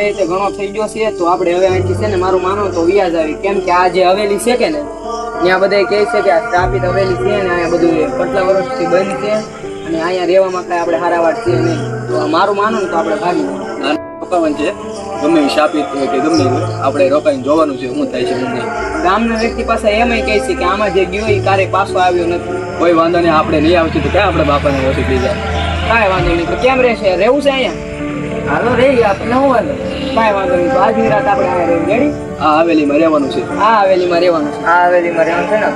સમય તે ઘણો થઈ ગયો છે તો આપણે હવે અહીંથી છે ને મારું માનો તો વ્યાજ આવી કેમ કે આ જે હવેલી છે કે ને ત્યાં બધા કહે છે કે આ સ્થાપિત હવેલી છે ને અહીંયા બધું કેટલા વર્ષથી બંધ છે અને અહીંયા રહેવામાં કાંઈ આપણે હારાવાટ છે નહીં તો મારું માનો ને તો આપણે ભાગી રોકાવાનું છે ગમે એ શાપિત હોય કે ગમે એ હોય આપણે રોકાઈને જોવાનું છે શું થાય છે શું નહીં. ગામના વ્યક્તિ પાસે એમય કહે છે કે આમાં જે ગયો એ ક્યારેય પાછો આવ્યો નથી. કોઈ વાંધો નહીં, આપણે નહીં આવશું તો ક્યાં આપણે બાપાને ઓછી થઈ જાય. કાંઈ વાંધો નહીં તો કેમ રહેશે રહેવું છે અહીંયા હાલો રહી આપણે ન વાંધો કાંઈ વાંધો નહીં તો આજની રાત આપણે અહીંયા રહી રેડી આ હવેલીમાં રહેવાનું છે. આ હવેલીમાં રહેવાનું છે આ હવેલીમાં રહેવાનું છે ને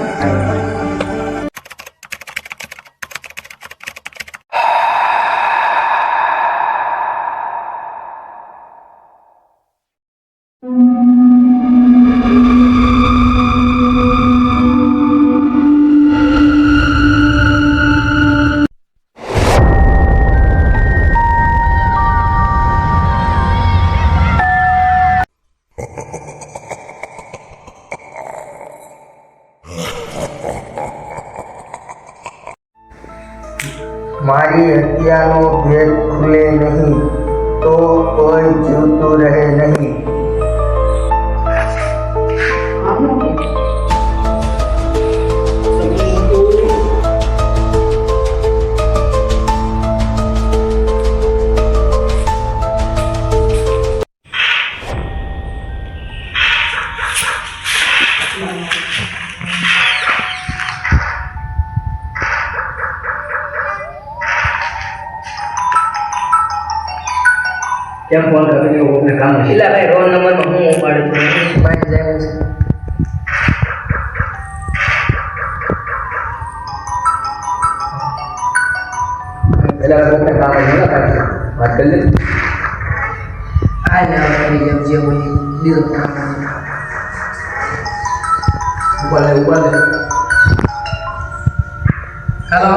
મારી હત્યાનો ભેદ ખુલે નહીં તો કોઈ જીવતું રહે નહીં. કેમ ફોન કરીને ઓપને કામ નથી. એટલે ભાઈ રોલ નંબરમાં હું ઉપાડું છું મારી જાય છે પેલા ઓપને કામ નથી વાત કરી લે. આ જ કરી જેમ જે હોય બીજો કામ ઉપર લે. હેલો